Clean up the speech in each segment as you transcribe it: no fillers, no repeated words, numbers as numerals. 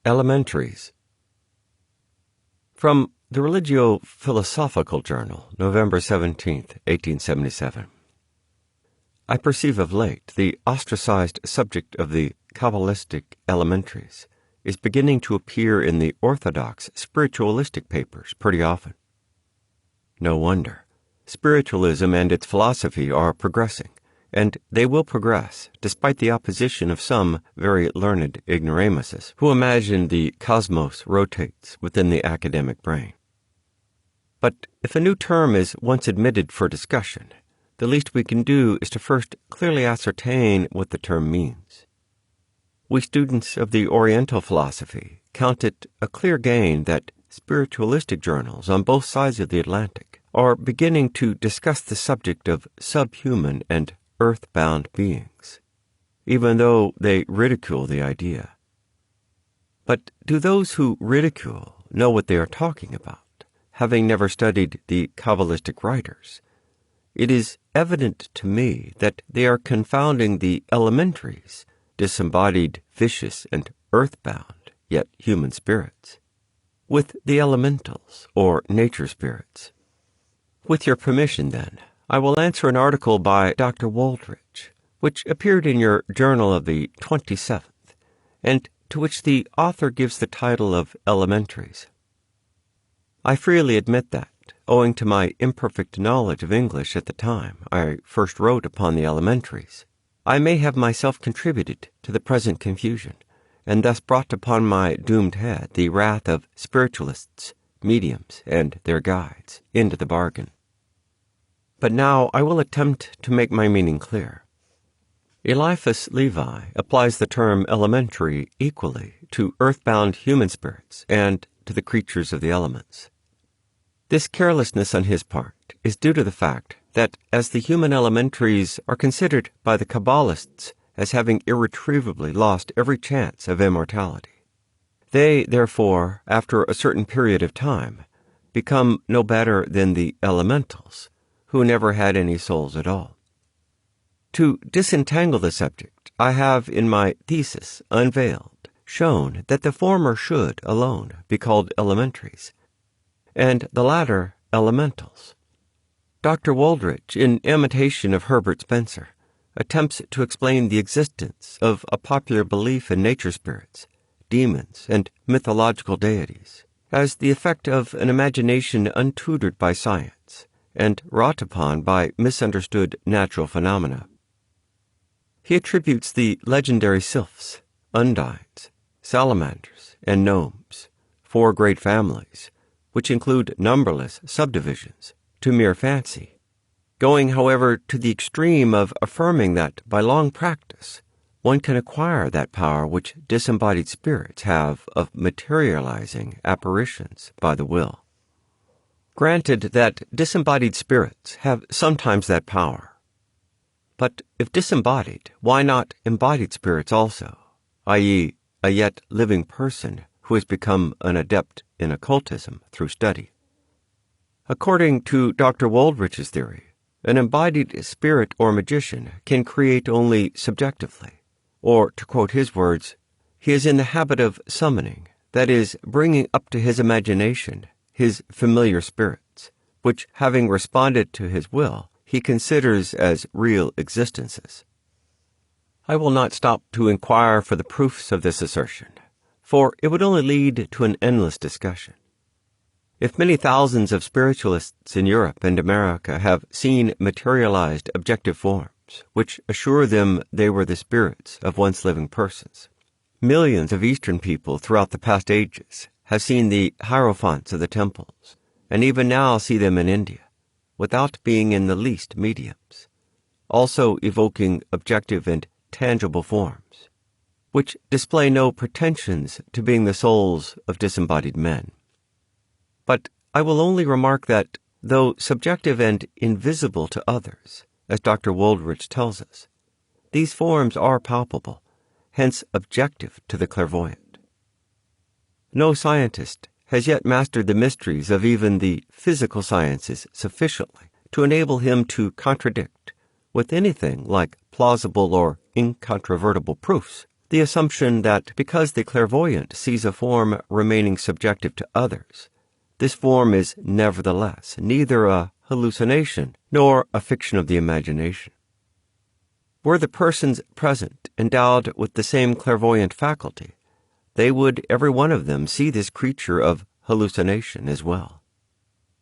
Elementaries. From the Religio-Philosophical Journal, November 17, 1877. I perceive of late the ostracized subject of the Kabbalistic elementaries is beginning to appear in the orthodox spiritualistic papers pretty often. No wonder. Spiritualism and its philosophy are progressing, and they will progress despite the opposition of some very learned ignoramuses who imagine the cosmos rotates within the academic brain. But if a new term is once admitted for discussion, the least we can do is to first clearly ascertain what the term means. We students of the Oriental philosophy count it a clear gain that spiritualistic journals on both sides of the Atlantic are beginning to discuss the subject of subhuman and earthbound beings, even though they ridicule the idea. But do those who ridicule know what they are talking about, having never studied the Kabbalistic writers? It is evident to me that they are confounding the elementaries, disembodied, vicious, and earthbound, yet human spirits, with the elementals, or nature spirits. With your permission, then, I will answer an article by Dr. Wooldridge, which appeared in your Journal of the 27th, and to which the author gives the title of Elementaries. I freely admit that, owing to my imperfect knowledge of English at the time I first wrote upon the elementaries, I may have myself contributed to the present confusion, and thus brought upon my doomed head the wrath of spiritualists, mediums, and their guides, into the bargain. But now I will attempt to make my meaning clear. Eliphas Levi applies the term elementary equally to earthbound human spirits and to the creatures of the elements. This carelessness on his part is due to the fact that as the human elementaries are considered by the Kabbalists as having irretrievably lost every chance of immortality, they, therefore, after a certain period of time, become no better than the elementals, who never had any souls at all. To disentangle the subject, I have in my thesis unveiled, shown that the former should alone be called elementaries, and the latter elementals. Dr. Wooldridge, in imitation of Herbert Spencer, attempts to explain the existence of a popular belief in nature spirits, demons, and mythological deities as the effect of an imagination untutored by science and wrought upon by misunderstood natural phenomena. He attributes the legendary sylphs, undines, salamanders, and gnomes, four great families, which include numberless subdivisions, to mere fancy, going, however, to the extreme of affirming that, by long practice, one can acquire that power which disembodied spirits have of materializing apparitions by the will. Granted that disembodied spirits have sometimes that power, but if disembodied, why not embodied spirits also, i.e., a yet living person who has become an adept in occultism through study? According to Dr. Wooldridge's theory, an embodied spirit or magician can create only subjectively, or, to quote his words, he is in the habit of summoning, that is, bringing up to his imagination, his familiar spirits, which, having responded to his will, he considers as real existences. I will not stop to inquire for the proofs of this assertion, for it would only lead to an endless discussion. If many thousands of spiritualists in Europe and America have seen materialized objective forms, which assure them they were the spirits of once living persons, millions of Eastern people throughout the past ages have seen the hierophants of the temples, and even now see them in India, without being in the least mediums, also evoking objective and tangible forms, which display no pretensions to being the souls of disembodied men. But I will only remark that, though subjective and invisible to others, as Dr. Wooldridge tells us, these forms are palpable, hence objective to the clairvoyant. No scientist has yet mastered the mysteries of even the physical sciences sufficiently to enable him to contradict, with anything like plausible or incontrovertible proofs, the assumption that because the clairvoyant sees a form remaining subjective to others, this form is nevertheless neither a hallucination nor a fiction of the imagination. Were the persons present endowed with the same clairvoyant faculty, they would every one of them see this creature of hallucination as well.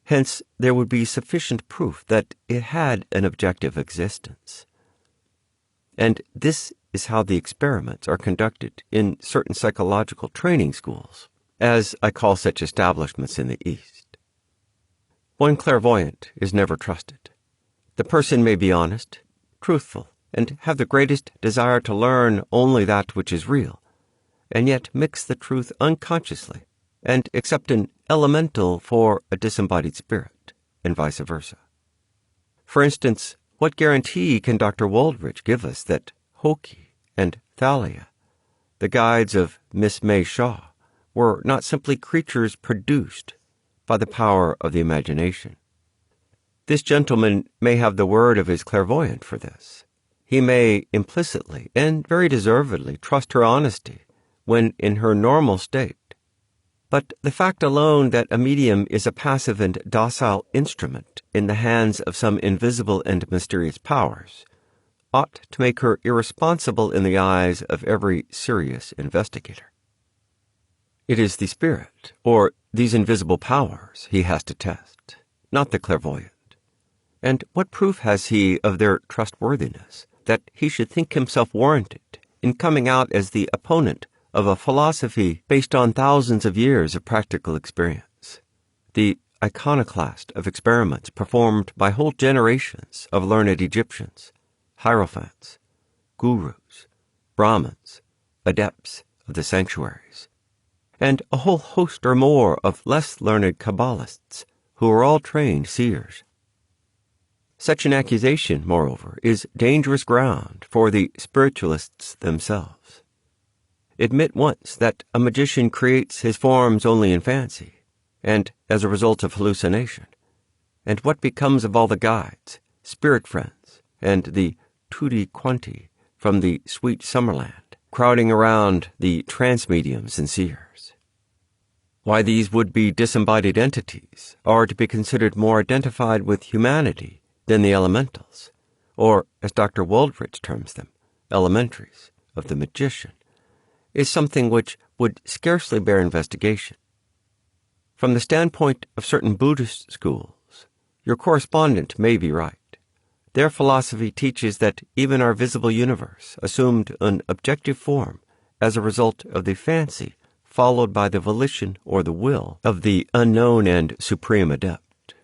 Hence, there would be sufficient proof that it had an objective existence. And this is how the experiments are conducted in certain psychological training schools, as I call such establishments in the East. One clairvoyant is never trusted. The person may be honest, truthful, and have the greatest desire to learn only that which is real, and yet mix the truth unconsciously and accept an elemental for a disembodied spirit, and vice versa. For instance, what guarantee can Dr. Wooldridge give us that Hoki and Thalia, the guides of Miss May Shaw, were not simply creatures produced by the power of the imagination? This gentleman may have the word of his clairvoyant for this. He may implicitly and very deservedly trust her honesty when in her normal state. But the fact alone that a medium is a passive and docile instrument in the hands of some invisible and mysterious powers ought to make her irresponsible in the eyes of every serious investigator. It is the spirit, or these invisible powers, he has to test, not the clairvoyant. And what proof has he of their trustworthiness, that he should think himself warranted in coming out as the opponent of a philosophy based on thousands of years of practical experience, the iconoclast of experiments performed by whole generations of learned Egyptians, hierophants, gurus, Brahmins, adepts of the sanctuaries, and a whole host or more of less learned Kabbalists who are all trained seers? Such an accusation, moreover, is dangerous ground for the spiritualists themselves. Admit once that a magician creates his forms only in fancy, and as a result of hallucination, and what becomes of all the guides, spirit friends, and the tutti quanti from the sweet summerland, crowding around the trance mediums and seers? Why, these would-be disembodied entities are to be considered more identified with humanity than the elementals, or, as Dr. Wooldridge terms them, elementaries of the magician, is something which would scarcely bear investigation. From the standpoint of certain Buddhist schools, your correspondent may be right. Their philosophy teaches that even our visible universe assumed an objective form as a result of the fancy followed by the volition or the will of the unknown and supreme adept,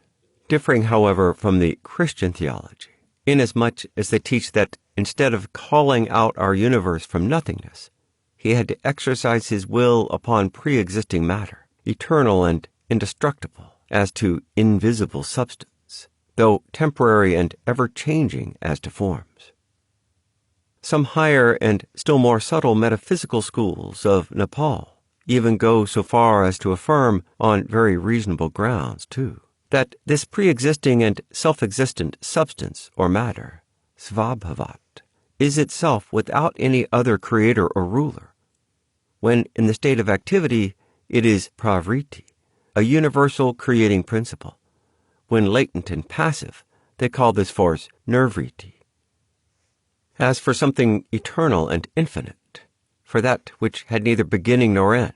differing, however, from the Christian theology, inasmuch as they teach that instead of calling out our universe from nothingness, he had to exercise his will upon pre-existing matter, eternal and indestructible as to invisible substance, though temporary and ever-changing as to forms. Some higher and still more subtle metaphysical schools of Nepal even go so far as to affirm, on very reasonable grounds too, that this pre-existing and self-existent substance or matter, svabhavat, is itself without any other creator or ruler. When in the state of activity, it is pravriti, a universal creating principle. When latent and passive, they call this force nirvriti. As for something eternal and infinite, for that which had neither beginning nor end,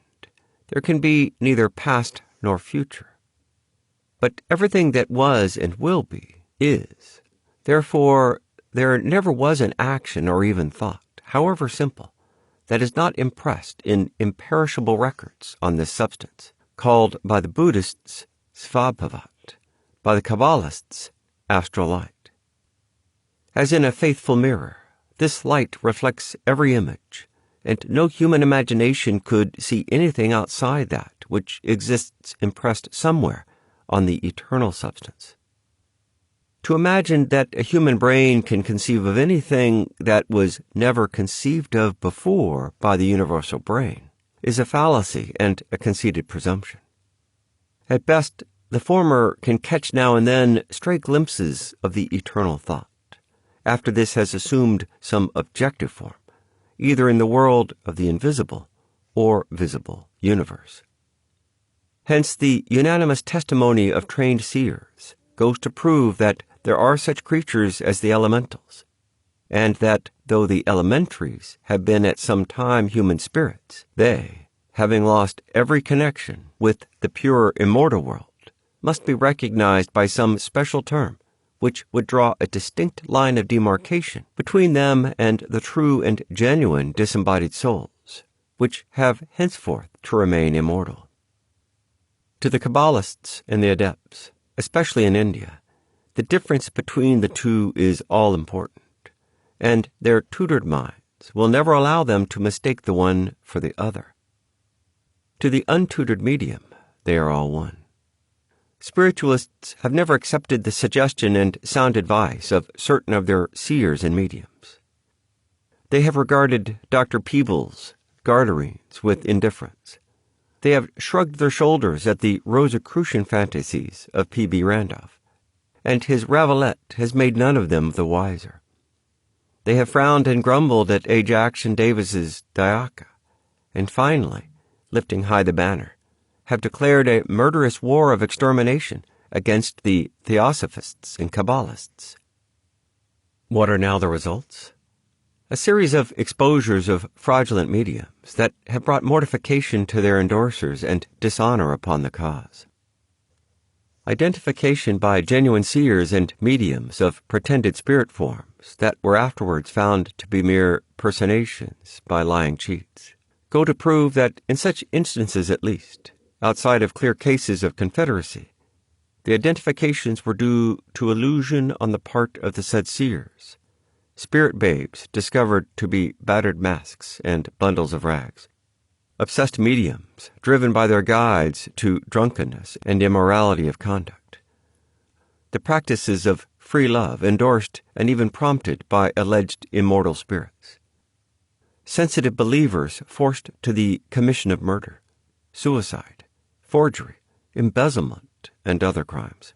there can be neither past nor future. But everything that was and will be is. Therefore, there never was an action or even thought, however simple, that is not impressed in imperishable records on this substance, called by the Buddhists svabhavat, by the Kabbalists astral light. As in a faithful mirror, this light reflects every image, and no human imagination could see anything outside that which exists impressed somewhere on the eternal substance. To imagine that a human brain can conceive of anything that was never conceived of before by the universal brain is a fallacy and a conceited presumption. At best, the former can catch now and then stray glimpses of the eternal thought, after this has assumed some objective form, either in the world of the invisible or visible universe. Hence, the unanimous testimony of trained seers goes to prove that there are such creatures as the elementals, and that, though the elementaries have been at some time human spirits, they, having lost every connection with the pure immortal world, must be recognized by some special term, which would draw a distinct line of demarcation between them and the true and genuine disembodied souls, which have henceforth to remain immortal. To the Kabbalists and the Adepts, especially in India, the difference between the two is all important, and their tutored minds will never allow them to mistake the one for the other. To the untutored medium, they are all one. Spiritualists have never accepted the suggestion and sound advice of certain of their seers and mediums. They have regarded Dr. Peebles' Gardnerines with indifference. They have shrugged their shoulders at the Rosicrucian fantasies of P.B. Randolph, and his Ravelette has made none of them the wiser. They have frowned and grumbled at A. Jackson Davis's Dayaka, and finally, lifting high the banner, have declared a murderous war of extermination against the Theosophists and Kabbalists. What are now the results? A series of exposures of fraudulent mediums that have brought mortification to their endorsers and dishonor upon the cause. Identification by genuine seers and mediums of pretended spirit forms that were afterwards found to be mere personations by lying cheats go to prove that in such instances at least, outside of clear cases of confederacy, the identifications were due to illusion on the part of the said seers, spirit babes discovered to be battered masks and bundles of rags, obsessed mediums driven by their guides to drunkenness and immorality of conduct, the practices of free love endorsed and even prompted by alleged immortal spirits, sensitive believers forced to the commission of murder, suicide, forgery, embezzlement, and other crimes.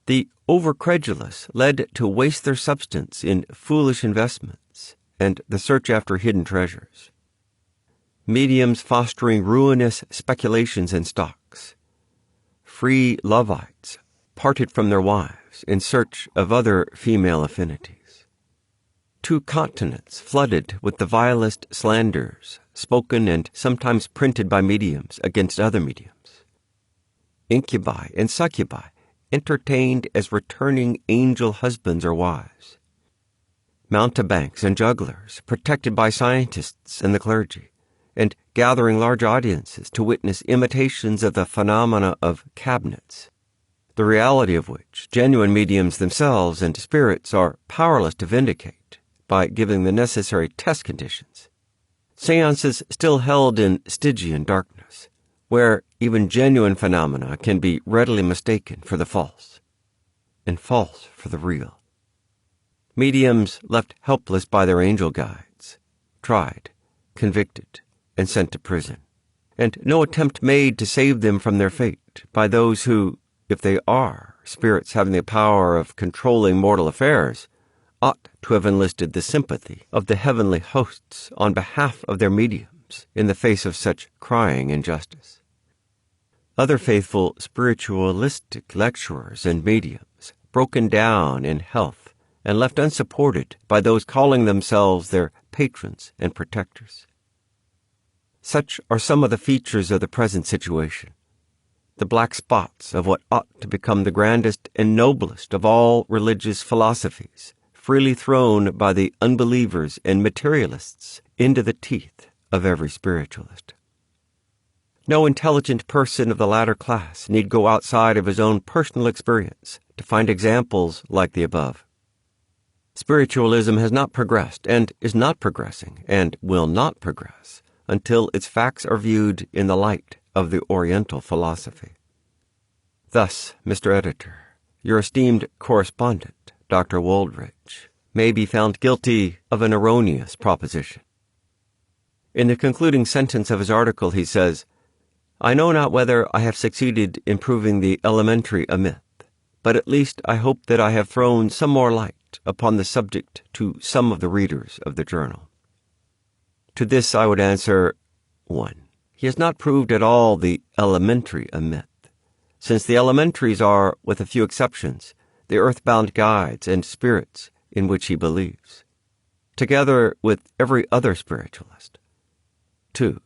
The overcredulous led to waste their substance in foolish investments and the search after hidden treasures. Mediums fostering ruinous speculations in stocks. Free Lovites parted from their wives in search of other female affinities. 2 continents flooded with the vilest slanders spoken and sometimes printed by mediums against other mediums. Incubi and succubi entertained as returning angel husbands or wives. Mountebanks and jugglers protected by scientists and the clergy, and gathering large audiences to witness imitations of the phenomena of cabinets, the reality of which genuine mediums themselves and spirits are powerless to vindicate by giving the necessary test conditions. Seances still held in Stygian darkness, where even genuine phenomena can be readily mistaken for the false, and false for the real. Mediums left helpless by their angel guides, tried, convicted, and sent to prison, and no attempt made to save them from their fate by those who, if they are spirits having the power of controlling mortal affairs, ought to have enlisted the sympathy of the heavenly hosts on behalf of their mediums in the face of such crying injustice. Other faithful spiritualistic lecturers and mediums, broken down in health and left unsupported by those calling themselves their patrons and protectors. Such are some of the features of the present situation, the black spots of what ought to become the grandest and noblest of all religious philosophies, freely thrown by the unbelievers and materialists into the teeth of every spiritualist. No intelligent person of the latter class need go outside of his own personal experience to find examples like the above. Spiritualism has not progressed and is not progressing and will not progress until its facts are viewed in the light of the Oriental philosophy. Thus, Mr. Editor, your esteemed correspondent, Dr. Wooldridge, may be found guilty of an erroneous proposition. In the concluding sentence of his article he says, "I know not whether I have succeeded in proving the elementary a myth, but at least I hope that I have thrown some more light upon the subject to some of the readers of the journal." To this I would answer, 1. He has not proved at all the elementary a myth, since the elementaries are, with a few exceptions, the earthbound guides and spirits in which he believes, together with every other spiritualist. 2.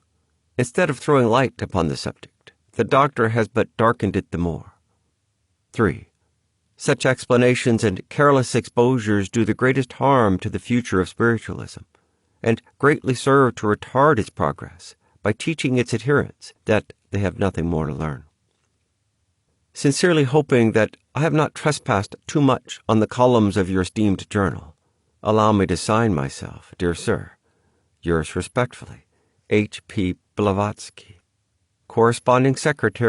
Instead of throwing light upon the subject, the doctor has but darkened it the more. 3. Such explanations and careless exposures do the greatest harm to the future of spiritualism, and greatly serve to retard its progress by teaching its adherents that they have nothing more to learn. Sincerely hoping that I have not trespassed too much on the columns of your esteemed journal, allow me to sign myself, dear sir, yours respectfully, H. P. Blavatsky, Corresponding Secretary